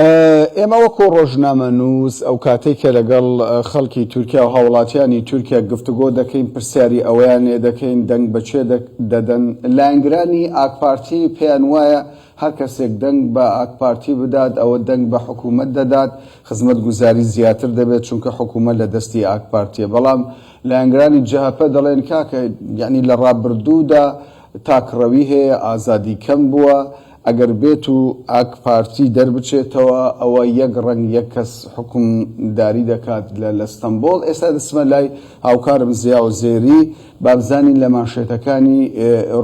ئێمە وەکو ڕۆژنامە نووس ئەو کاتێک کە لەگەڵ خەڵکی تورکیا و هاوڵاتیانی تورکیا گفتوگۆ دەکەین پرسیاری ئەوەیانێ دەکەین دەنگ بەچێ دەدەن لایەنگرانی ئاکپارتی پێیان وایە هەر کەسێک دەنگ بە ئاکپارتی بدات ئەوە دەنگ بە حکوومەت دەدات خزمەت گوزاری زیاتر دەبێت چونکە حکوومەت لە دەستی ئاکپارتیە بەڵام لایەنگرانی جەهەپە دەڵێن کاکە یعنی لە ڕابردوودا تاکڕەوی هەیە ئازادی کەم بووە ئەگەر بێت و ئاکپارتی دەربچێتەوە ئەوە یەک ڕەنگ یەک کەس حکومداری دەکات لە ستەمبۆڵ. ئێستا دەچمە لای هاوکارم زیا و زێری بابزانین لە مانشێتەکانی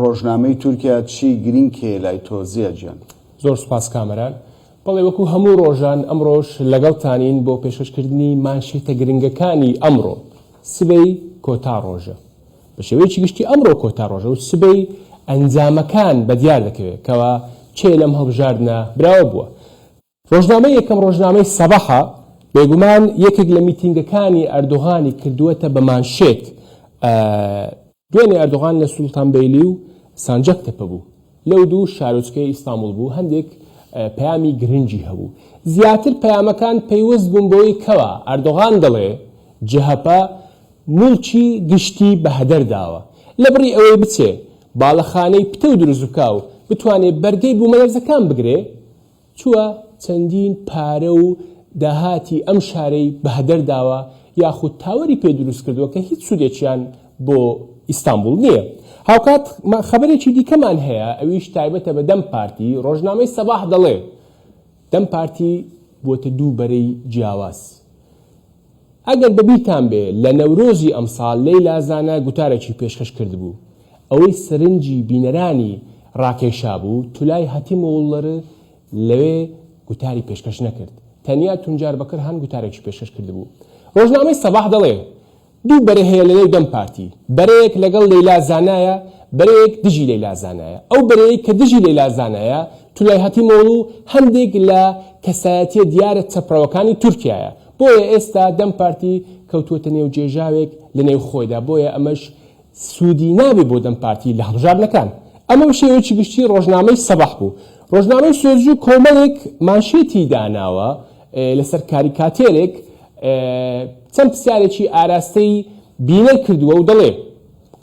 ڕۆژنامەی تورکیا چی گرینگکێ لای تۆ زیاد گیان. زۆر سوپاس کامەران. بەڵێ وەکو هەموو ڕۆژان ئەمڕۆژ لەگەڵتانین بۆ پێشکەشکردنی مانشێتە گرنگەکانی ئەمڕۆ. سبەی کۆتا ڕۆژە بە شێوەیەکی گشتی ئەمڕۆ کۆتا ڕۆژە و سبەی ئەنجامەکان بەدیار دەکەوێت کەوا چێ لەم هەڵبژاردنە براوە بووە. ڕۆژنامەی یەکەم ڕۆژنامەی سەبەحە بێگومان یەکێک لە میتینگەکانی ئەردۆغانی کردووەتە بە مانشێت. دوێنێ ئەردۆغان لە سولتانبەیلی و سانجەکتەپە بوو لەو دوو شارۆچکەی ئیستانبول بوو هەندێک پەیامی گرنگی هەبوو. زیاتر پەیامەکان پەیوەست بوون بۆی کەوا ئەردۆغان دەڵێ جەهەپە موڵکی گشتی بە هەدەر داوە لە بڕی ئەوەی بچێ باڵەخانەی پتە و دروست بکا و بتوانێت بەرگەی بوومەلەرزەکان بگرێ چووە چەندین پارە و داهاتی ئەم شارەی بە هەدەر داوە یاخود تاوەری پێ دروست کردووە کە هیچ سوودێکیان بۆ ئیستانبول نییە. هاوکات خەبەرێکی دیکەمان هەیە ئەویش تایبەتە بە دەم پارتی. ڕۆژنامەی سەباح دەڵێ دەم پارتی بۆتە دوو بەرەی جیاواز. ئەگەر بەبیتان بێ لە نەورۆزی ئەمساڵ لەیلا زانە گوتارێکی پێشکەش کردبوو ئەوەی سەرنجی بینەرانی ڕاکێشا بوو تولای هەتیمۆڵەرە لەوێ گوتاری پێشکەش نەکرد تەنیا تونجار بەکر هەن گوتارێکی پێشکەش کردبوو. ڕۆژنامەی سەباح دەڵێ دوو بەرە هەیە لەنێو دەم پارتی بەرەیەک لەگەڵ لەیلا زانایە بەرەیەک دژی لەیلا زانایە. ئەو بەرەیەک کە دژی لەیلا زانایە تولای هەتیمۆڵ و هەندێک لە کەسایەتیە دیارە چەپڕەوەکانی تورکیایە بۆیە ئێستا دەم پارتی کەوتووەتە نێو جێژاوێک لە نێو خۆیدا بۆیە ئەمەش سوودی نابێ بۆ دەم پارتی لە هەڵبژاردنەکان. ئەمە شێوەیەکی گشتی ڕۆژنامەی سەباح بوو. ڕۆژنامەی سۆزجوو کۆمەڵێک مانشێتی داناوە لەسەر کاریکاتێرێک چەند پرسیارێکی ئاراستەی بینەر کردووە و دەڵێ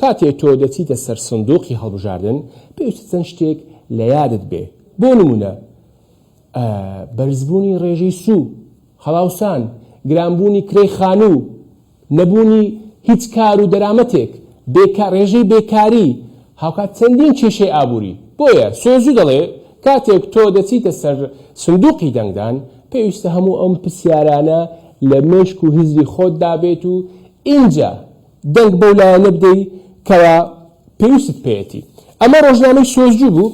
کاتێک تۆ دەچیتە سەر سندوقی هەڵبژاردن پێویستە چەند شتێک لە یادت بێ. بۆ نمونە بەرزبوونی ڕێژەی سوو هەڵاوسان گرانبوونی کرێی خانوو نەبوونی هیچ کار و دەرامەتێک ڕێژەی بێکاری هاوکات چەندین کێشەی ئابووری. بۆیە سۆزوو دەڵێ کاتێک تۆ دەچیتە سەر سندوقی دەنگدان پێویستە هەموو ئەم پرسیارانە لە مێشک و هزری خۆت دابێت و اینجا دەنگ بەو لایەنە بدەی کەوا پێویستت پێیەتی. ئەمە ڕۆژنامەی سۆزجوو بوو.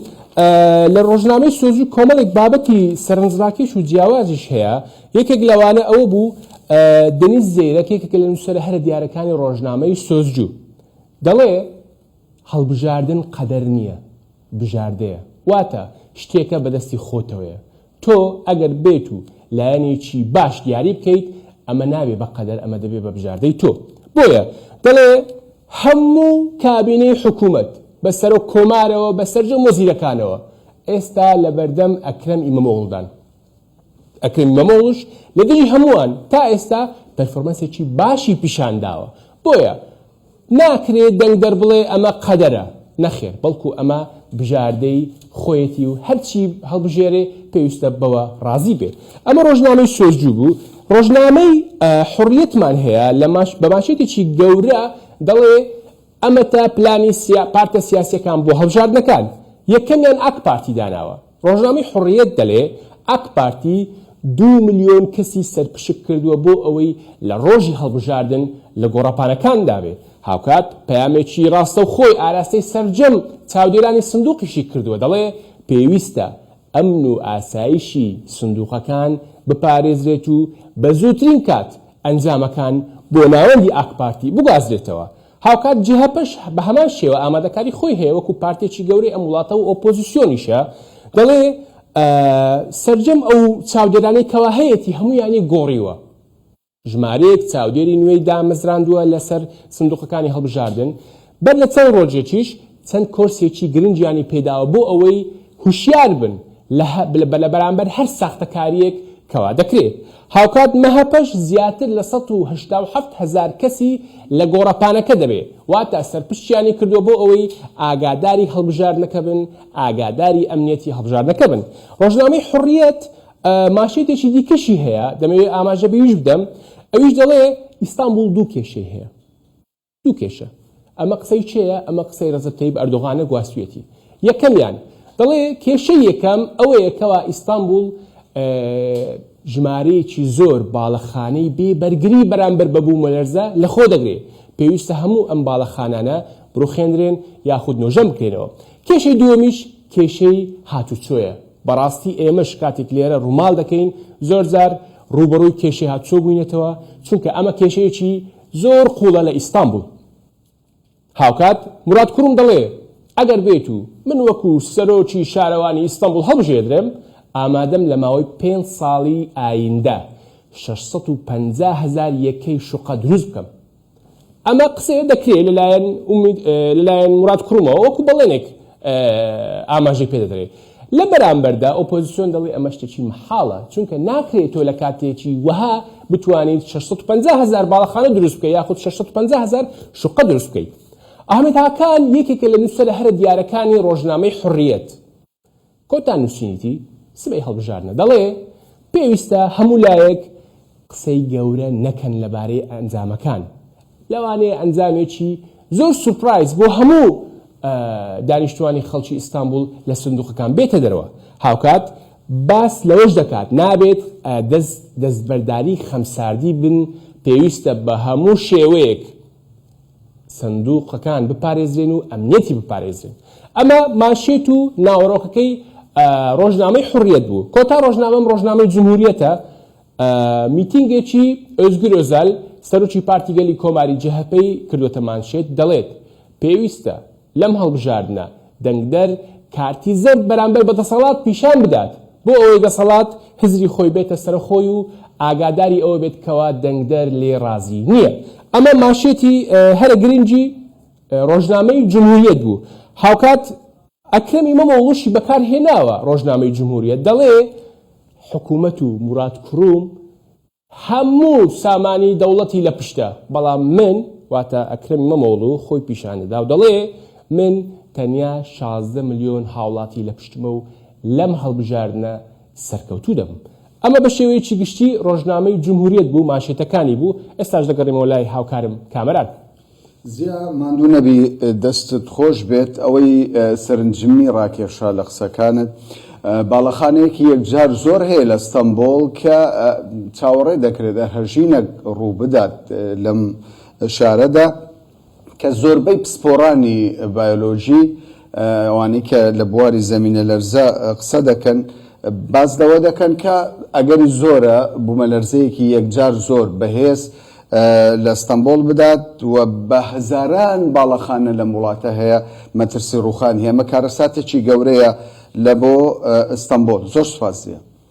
لە ڕۆژنامەی سۆزجوو کۆمەڵێک بابەتی سەرنجڕاکێش و جیاوازیش هەیە. یەکێک لەوانە ئەوە بوو دەنیز زەیرەک یەکێک لە نووسەرە هەرە دیارەکانی ڕۆژنامەی سۆزجوو دەڵێ هەڵبژاردن قەدەر نییە بژاردەیە واتە شتێکە بەدەستی خۆتەوەیە. تۆ ئەگەر بێت و لایەنێکی باش دیاری بکەیت ئەمە نابێ بە قەدەر ئەمە دەبێ بە بژاردەی تۆ. بۆیە دەڵێ هەموو کابینەی حکوومەت بەسەر و کۆمارەوە بەسەرجەم وەزیرەکانەوە ئێستا لە بەردەم ئەکرەم ئیمەمۆغڵدان. ئەکرەم ئیمەمۆغڵش لە دژی هەمووان تا ئێستا پەرفۆرمەنسێکی باشی پیشانداوە. بۆیە ناکرێت دەنگ دەربڵێ ئەمە قەدەرە نەخێر بەڵکو ئەمە بژاردەی خۆیەتی و هەرچی هەڵبژێرێ پێویستە بەوە ڕازی بێت. ئەمە ڕۆژنامەی سۆزجوو بوو. ڕۆژنامەی حڕیەتمان هەیە لە بە ماشێتێکی گەورە دەڵێ ئەمە تا پلانی پارتە سیاسیەکان بۆ هەڵبژاردنەکان یەکەمیان ئاک پارتی داناوە. ڕۆژنامەی حڕیەت دەڵێ ئاک پارتی 2 ملیۆن کەسی سەرپشک کردووە بۆ ئەوەی لە ڕۆژی هەڵبژاردن لە گۆڕەپانەکان دابێت. هاوکات پەیامێکی ڕاستە و خۆی ئاراستەی سەرجەم چاودێرانی سندوقیشی کردووە دەڵێ پێویستە ئەمن و ئاسایشی سندوقەکان بپارێزرێت و بە زووترین کات ئەنجامەکان بۆ ناوەندی ئاک پارتی بگوازرێتەوە. هاوکات جەهەپەش بە هەمان شێوە ئامادەکاری خۆی هەیە وەکو پارتێکی گەورەی ئەم وڵاتە و ئۆپۆزیسیۆنیشە دەڵێ سەرجەم ئەو چاودێرانەی کەوا هەیەی هەموویانی گۆڕیوە. ژمارەیەک چاودێری نوێی دامەزراندووە لەسەر سندوقەکانی هەڵبژاردن بەر لە چەند ڕۆژێکیش چەند کۆرسێکی گرنگیانی پێداوە بۆ ئەوەی هوشیار بن لە بەرامبەر هەر ساختەکاریەک کەوا دەکرێت. هاوکات مەهەپەش زیاتر لە 187,000 کەسی لە گۆڕەپانەکە دەبێت، واتە سەرپشتیانی کردو بۆ ئەوەی ئاگاداری هەڵبژاردنەکە بن، ئاگاداری ئەمنیەتی هەڵبژاردنەکە بن. ڕۆژنامەی حوڕیەت ماشێتێکی دیکەشی هەیە، دەمەوێت ئاماژە بەویش بدەم. ئەویش دەڵێ ئیستانبول دوو کێشەی هەیە، دوو کێشە. ئەمە قسەی چێە؟ ئەمە قسەی ڕەزەب تەیب ئەردۆغانە گواستوێتی. یەکەمیان دەڵێ کێشەی یەکەم ئەوەیە کەوا ئیستانبول ژمارەیەکی زۆر باڵەخانەی بێبەرگری بەرامبەر بەبوو مەلەرزە لە خۆ دەگرێت. پێویستە هەموو ئەم باڵەخانانە بڕوخێنرێن یاخود نۆژەم بکرێنەوە. کێشەی دووەمیش کێشەی هاتوچۆیە. بەڕاستی ئێمەش کاتێک لێرە ڕووماڵ دەکەین زۆر جار ڕوبەڕووی کێشەی هاتوچۆ بووینێتەوە، چونکە ئەمە کێشەیەکی زۆر قوڵە لە ئیستانبول. هاوکات مراد کوڕم دەڵێ ئەگەر بێت و من وەکو سەرۆکی شارەوانی ئیستانبول هەڵبژێدرێم، ئامادەم لە ماوەی 5 ساڵی ئایندە 650,000 یەکەی شوقە دروست بکەم. ئەمە قسەیە دەکرێت لەلایەن مراد کوڕمەوە وەکو بەڵێنێک ئاماژەی پێدەدرێت. لە بەرامبەردا ئۆپۆزیسیۆن دەڵێ ئەمە شتێکی محاڵە، چونکە ناکرێت تۆ لە کاتێکی وەها بتوانیت 650,000 باڵەخانە دروست بکەیت یاخود 650,000 شوقە دروست بکەیت. ئەحمەد هاکان یەکێکە لە نووسەرە هەرە دیارەکانی ڕۆژنامەی حوڕیەت کۆتان نووسینیتی سبەی هەڵبژارنە، دەڵێ پێویستە هەموو لایەک قسەی گەورە نەکەن لەبارەی ئەنجامەکان. لەوانەیە ئەنجامێکی زۆر سورپرایز بۆ هەموو دانیشتوانی خەڵکی ئیستانبول لە سندوقەکان بێتە دەرەوە. هاوکات باس لەوەش دەکات نابێت دەستبەرداری خەمساردی بن، پێویستە بە هەموو شێوەیەک سندوقەکان بپارێزرێن و ئەمنیەتی بپارێزرێن. ئەمە ماشێت و ناوەڕۆکەکەی ڕۆژنامەی حوڕیەت بوو. کۆتا ڕۆژنامەم ڕۆژنامەی جمهوریەتە. میتینگێکی ئۆزگر ئۆزال سەرۆکی پارتی گەلی کۆماری جەهەپەی کردوتە مانشێت، دەڵێت پێویستە لەم هەڵبژاردنە دەنگدەر کارتی زەرد بەرامبەر بە دەسەڵات پیشان بدات بۆ ئەوەی دەسەڵات حزری خۆی بێتە سەرخۆی و ئاگاداری ئەوە بێت کەوا دەنگدەر لێ ڕازی نییە. ئەمە ماشێتی هەرە گرنگی ڕۆژنامەی جمهوریەت بوو. هاوکات ئەکرەمی مەمەوڵوشی بەکار هێناوە ڕۆژنامەی جمهوریەت، دەڵێ حکوومەت و مراد کوڕوم هەموو سامانی دەوڵەتی لە پشتە، بەڵام من واتە ئەکرەمی مەمەوڵ خۆی پیشانەدا و دەڵێ من تەنیا 16 ملیۆن هاوڵاتی لە پشتمە و لەم هەڵبژاردنە سەرکەوتوو دەبم. ئەمە بە شێوەیەکی گشتی ڕۆژنامەی جمهوریەت بوو، ماشێتەکانی بوو. ئێستاش دەگەڕێمەوە لای هاوکارم کامەران. زیا ماندوو نەبی دەستت خۆش بێت ئەوەی سەرنجمی ڕاکێشا لە قسەکانت. باڵەخانەیەکی یەکجار زۆر هەیە لە ئەستەمبۆڵ کە چاوەڕێ دەکرێت هەرژینە ڕوو بدات لەم شارەدا کە زۆربەی پسپۆڕانی بایۆلۆژی ئەوانەی کە لە بواری زەمینە لەرزە قسە دەکەن باز دەوە دەکەن کە ئەگەری زۆرە بوومەلەرزەیەکی یەکجار زۆر بەهێز لە ئەستەمبۆڵ بدات و بە هەزاران باڵەخانە لەم وڵاتە هەیە مەترسی ڕووخانی هەیە. ئەمە کارەساتێکی گەورەیە لە بۆ ئەستەمبۆڵ. زۆر سوپاس.